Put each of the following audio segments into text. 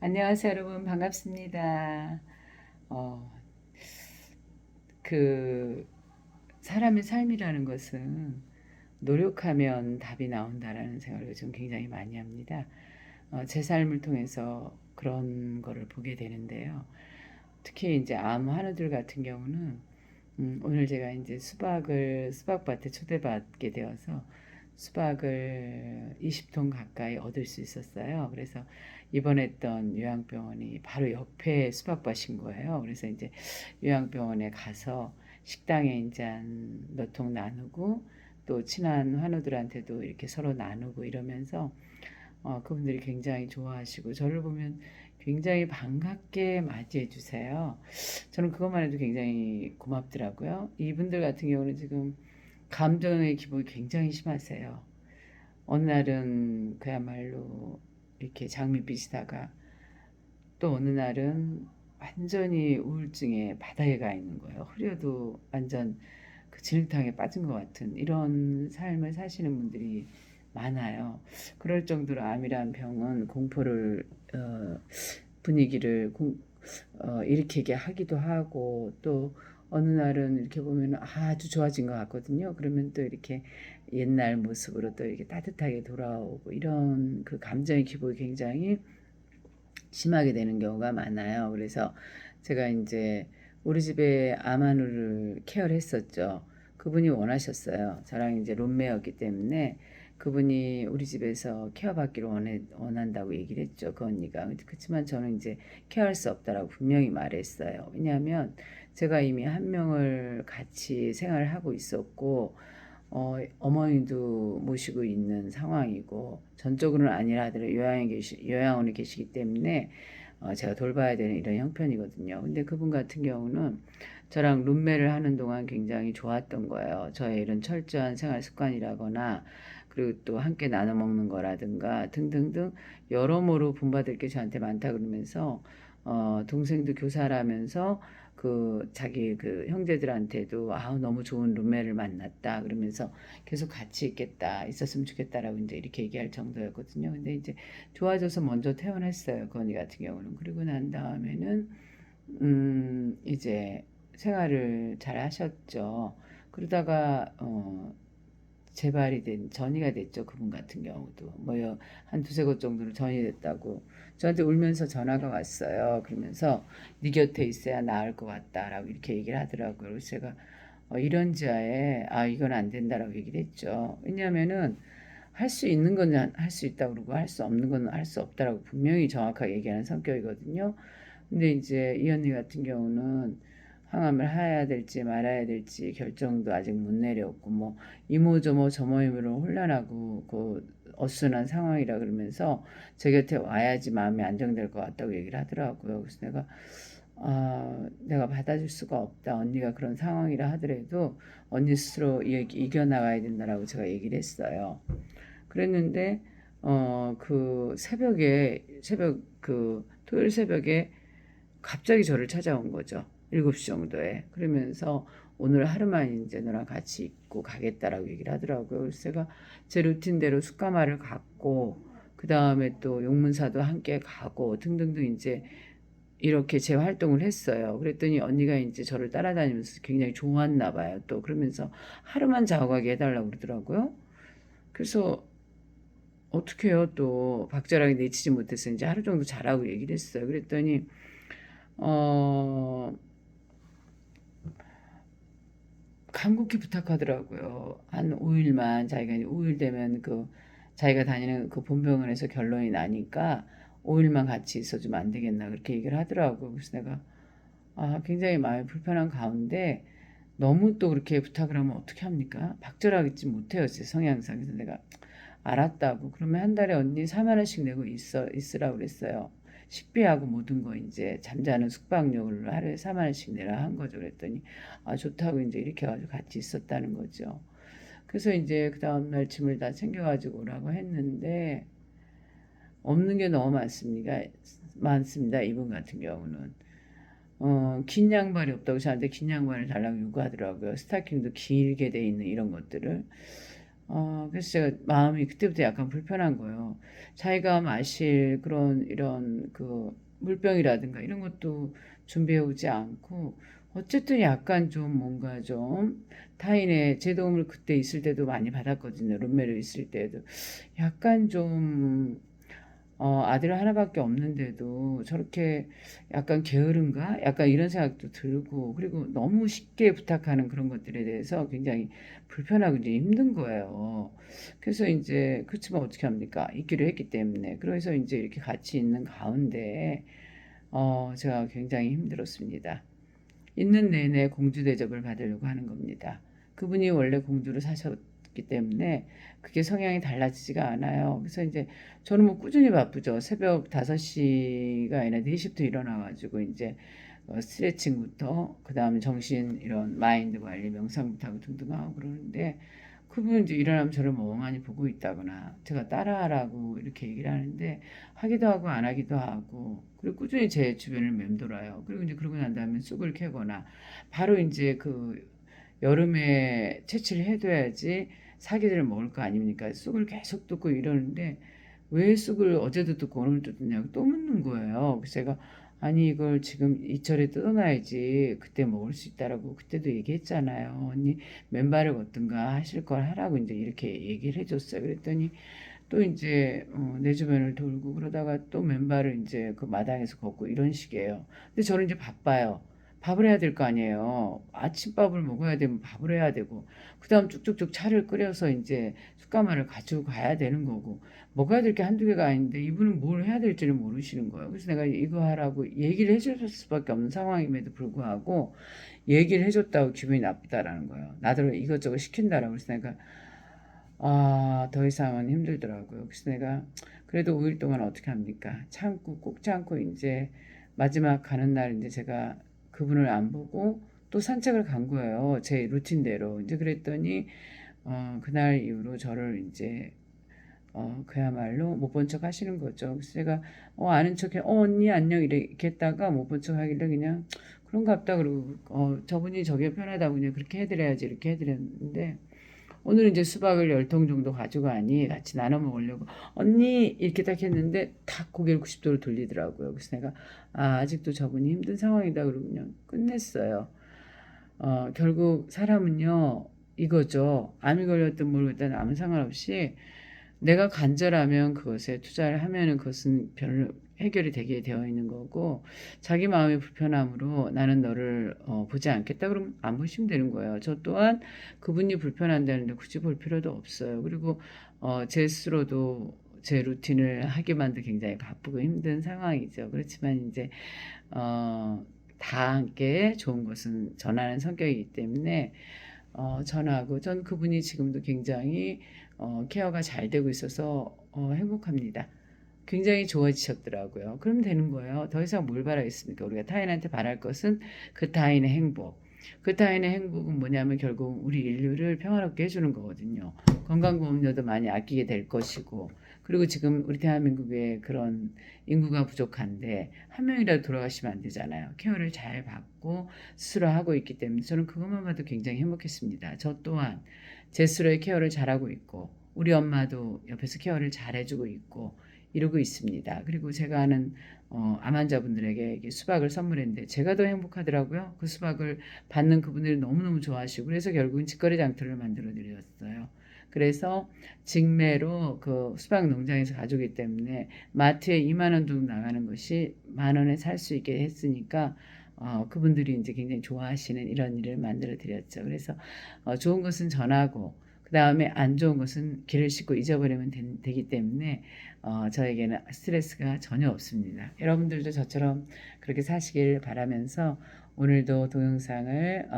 안녕하세요, 여러분. 반갑습니다. 어, 그, 사람의 삶이라는 것은 노력하면 답이 나온다라는 생각을 요즘 굉장히 많이 합니다. 제 삶을 통해서 그런 거를 보게 되는데요. 특히 이제 암 환우들 같은 경우는 오늘 제가 이제 수박밭에 초대받게 되어서 수박을 20통 가까이 얻을 수 있었어요. 그래서 입원했던 요양병원이 바로 옆에 수박밭인 거예요. 그래서 이제 요양병원에 가서 식당에 이제 한 몇 통 나누고 또 친한 환우들한테도 이렇게 서로 나누고 이러면서 그분들이 굉장히 좋아하시고 저를 보면 굉장히 반갑게 맞이해 주세요. 저는 그것만 해도 굉장히 고맙더라고요. 이분들 같은 경우는 지금 감정의 기복이 굉장히 심하세요. 어느 날은 그야말로 이렇게 장밋빛이다가 또 어느 날은 완전히 우울증의 바닥에 가 있는 거예요. 흐려도 완전 그 진흙탕에 빠진 것 같은 이런 삶을 사시는 분들이 많아요. 그럴 정도로 암이란 병은 공포를 분위기를 일으키게 하기도 하고 또 어느 날은 이렇게 보면 아주 좋아진 것 같거든요. 그러면 또 이렇게 옛날 모습으로 또 이렇게 따뜻하게 돌아오고 이런 그 감정의 기복이 굉장히 심하게 되는 경우가 많아요. 그래서 제가 이제 우리 집에 아마누를 케어를 했었죠. 그분이 원하셨어요. 저랑 이제 룸메였기 때문에 그분이 우리 집에서 케어받기를 원한다고 얘기를 했죠. 그 언니가. 그렇지만 저는 이제 케어할 수 없다라고 분명히 말했어요. 왜냐하면 제가 이미 한 명을 같이 생활을 하고 있었고 어머니도 모시고 있는 상황이고 전적으로는 아니라 하더라도 요양원에 계시기 때문에 제가 돌봐야 되는 이런 형편이거든요. 근데 그분 같은 경우는 저랑 룸메를 하는 동안 굉장히 좋았던 거예요. 저의 이런 철저한 생활 습관이라거나 그리고 또 함께 나눠 먹는 거라든가 등등등 여러모로 본받을 게 저한테 많다 그러면서 동생도 교사라면서 그 자기 그 형제들한테도 너무 좋은 룸메를 만났다 그러면서 계속 같이 있었으면 좋겠다라고 이제 이렇게 얘기할 정도였거든요. 근데 이제 좋아져서 먼저 퇴원했어요. 그 언니 같은 경우는. 그리고 난 다음에는 이제 생활을 잘 하셨죠. 그러다가 재발이 된 전이가 됐죠. 그분 같은 경우도 뭐요 한 두세 곳 정도로 전이 됐다고 저한테 울면서 전화가 왔어요. 그러면서 네 곁에 있어야 나을 것 같다라고 이렇게 얘기를 하더라고요. 그래서 제가 이런 지하에 이건 안 된다라고 얘기를 했죠. 왜냐하면은 할 수 있는 건 할 수 있다 그러고 할 수 없는 건 할 수 없다라고 분명히 정확하게 얘기하는 성격이거든요. 근데 이제 이 언니 같은 경우는 항암을 해야 될지 말아야 될지 결정도 아직 못 내렸고 뭐 이모저모 저모임으로 혼란하고 그 어수선한 상황이라 그러면서 제 곁에 와야지 마음이 안정될 것 같다고 얘기를 하더라고요. 그래서 내가 받아줄 수가 없다. 언니가 그런 상황이라 하더라도 언니 스스로 이겨나가야 된다라고 제가 얘기를 했어요. 그랬는데 그 새벽 그 토요일 새벽에 갑자기 저를 찾아온 거죠. 7시 정도에. 그러면서 오늘 하루만 이제 너랑 같이 있고 가겠다라고 얘기를 하더라고요. 그래서 제가 제 루틴대로 숙가마를 갔고 그 다음에 또 용문사도 함께 가고 등등등 이제 이렇게 제 활동을 했어요. 그랬더니 언니가 이제 저를 따라다니면서 굉장히 좋았나 봐요. 또 그러면서 하루만 자고 가게 해달라고 그러더라고요. 그래서 어떻게 해요? 또 박자랑이 내치지 못해서 이제 하루 정도 자라고 얘기를 했어요. 그랬더니 어 간곡히 부탁하더라고요. 한 5일만 자기가 5일 되면 그 자기가 다니는 그 본병원에서 결론이 나니까 5일만 같이 있어주면 안 되겠나 그렇게 얘기를 하더라고요. 그래서 내가 굉장히 마음이 불편한 가운데 너무 또 그렇게 부탁을 하면 어떻게 합니까? 박절하겠지 못해요. 제 성향상. 그래서 내가 알았다고. 그러면 한 달에 언니 4만 원씩 내고 있으라고 그랬어요. 식비하고 모든 거 이제 잠자는 숙박료를 하루에 4만 원씩 내라 한 거죠. 그랬더니 좋다고 이제 이렇게 해가지고 같이 있었다는 거죠. 그래서 이제 그 다음날 짐을 다 챙겨가지고 오라고 했는데 없는 게 너무 많습니다. 이분 같은 경우는. 긴 양말이 없다고 저한테 긴 양말을 달라고 요구하더라고요. 스타킹도 길게 돼 있는 이런 것들을. 그래서 제가 마음이 그때부터 약간 불편한 거예요. 자기가 마실 그런 이런 그 물병이라든가 이런 것도 준비해 오지 않고 어쨌든 약간 좀 뭔가 좀 타인의 제 도움을 그때 있을 때도 많이 받았거든요. 룸메로 있을 때도 약간 좀 아들 하나밖에 없는데도 저렇게 약간 게으른가? 약간 이런 생각도 들고, 그리고 너무 쉽게 부탁하는 그런 것들에 대해서 굉장히 불편하고 이제 힘든 거예요. 그래서 이제, 그렇지만 어떻게 합니까? 있기로 했기 때문에. 그래서 이제 이렇게 같이 있는 가운데, 제가 굉장히 힘들었습니다. 있는 내내 공주 대접을 받으려고 하는 겁니다. 그분이 원래 공주를 사셨기 때문에 그게 성향이 달라지지가 않아요. 그래서 이제 저는 뭐 꾸준히 바쁘죠. 새벽 5시가 아니라 4시부터 일어나가지고 이제 스트레칭부터 그다음에 정신 이런 마인드 관리 명상부터 하고 등등 하고 그러는데 그분은 이제 일어나면 저를 멍하니 보고 있다거나 제가 따라하라고 이렇게 얘기를 하는데 하기도 하고 안 하기도 하고 그리고 꾸준히 제 주변을 맴돌아요. 그리고 이제 그러고 난 다음에 쑥을 캐거나 바로 이제 그 여름에 채취를 해둬야지 사기들을 먹을 거 아닙니까? 쑥을 계속 뜯고 이러는데 왜 쑥을 어제도 뜯고 오늘도 뜯냐고 또 묻는 거예요. 그래서 제가 아니 이걸 지금 이철에 뜯어놔야지 그때 먹을 수 있다라고 그때도 얘기했잖아요. 언니 맨발을 걷든가 하실 걸 하라고 이제 이렇게 얘기를 해줬어요. 그랬더니 또 이제 내 주변을 돌고 그러다가 또 맨발을 이제 그 마당에서 걷고 이런 식이에요. 근데 저는 이제 바빠요. 밥을 해야 될 거 아니에요. 아침밥을 먹어야 되면 밥을 해야 되고, 그 다음 쭉쭉쭉 차를 끓여서 이제 숯가마를 가지고 가야 되는 거고, 먹어야 될 게 한두 개가 아닌데, 이분은 뭘 해야 될지를 모르시는 거예요. 그래서 내가 이거 하라고 얘기를 해줄 수밖에 없는 상황임에도 불구하고, 얘기를 해줬다고 기분이 나쁘다라는 거예요. 나더러 이것저것 시킨다라고. 그래서 내가 더 이상은 힘들더라고요. 그래서 내가 그래도 5일 동안 어떻게 합니까? 참고 꼭 참고 이제 마지막 가는 날 이제 제가 그분을 안 보고 또 산책을 간 거예요. 제 루틴대로. 이제 그랬더니 그날 이후로 저를 이제 그야말로 못 본 척 하시는 거죠. 그래서 제가 아는 척해 언니 안녕 이렇게 했다가 못 본 척 하길래 그냥 그런가 보다 그러고 저분이 저게 편하다고 그냥 그렇게 해드려야지 이렇게 해드렸는데 오늘 이제 수박을 10통 정도 가져가니 같이 나눠 먹으려고 언니 이렇게 딱 했는데 탁 고개를 90도로 돌리더라고요. 그래서 내가 아직도 저분이 힘든 상황이다 그러고 그냥 끝냈어요. 결국 사람은요 이거죠. 암이 걸렸든 모르겠든 아무 상관없이 내가 간절하면 그것에 투자를 하면은 그것은 별로 해결이 되게 되어 있는 거고 자기 마음의 불편함으로 나는 너를 보지 않겠다 그러면 안 보시면 되는 거예요. 저 또한 그분이 불편한다는데 굳이 볼 필요도 없어요. 그리고 제 스스로도 제 루틴을 하기만도 굉장히 바쁘고 힘든 상황이죠. 그렇지만 이제 다 함께 좋은 것은 전하는 성격이기 때문에 전하고 전 그분이 지금도 굉장히 케어가 잘 되고 있어서 행복합니다. 굉장히 좋아지셨더라고요. 그럼 되는 거예요. 더 이상 뭘 바라겠습니까? 우리가 타인한테 바랄 것은 그 타인의 행복. 그 타인의 행복은 뭐냐면 결국 우리 인류를 평화롭게 해주는 거거든요. 건강보험료도 많이 아끼게 될 것이고 그리고 지금 우리 대한민국에 그런 인구가 부족한데 한 명이라도 돌아가시면 안 되잖아요. 케어를 잘 받고 스스로 하고 있기 때문에 저는 그것만 봐도 굉장히 행복했습니다. 저 또한 제 스스로의 케어를 잘하고 있고 우리 엄마도 옆에서 케어를 잘해주고 있고 이러고 있습니다. 그리고 제가 아는 암 환자분들에게 수박을 선물했는데 제가 더 행복하더라고요. 그 수박을 받는 그분들이 너무너무 좋아하시고 그래서 결국은 직거래 장터를 만들어 드렸어요. 그래서 직매로 그 수박 농장에서 가져오기 때문에 마트에 2만 원 정도 나가는 것이 만 원에 살 수 있게 했으니까 그분들이 이제 굉장히 좋아하시는 이런 일을 만들어 드렸죠. 그래서 좋은 것은 전하고 그 다음에 안 좋은 것은 길을 씻고 잊어버리면 되기 때문에 저에게는 스트레스가 전혀 없습니다. 여러분들도 저처럼 그렇게 사시길 바라면서 오늘도 동영상을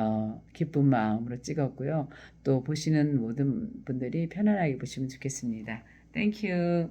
기쁜 마음으로 찍었고요. 또 보시는 모든 분들이 편안하게 보시면 좋겠습니다. 땡큐.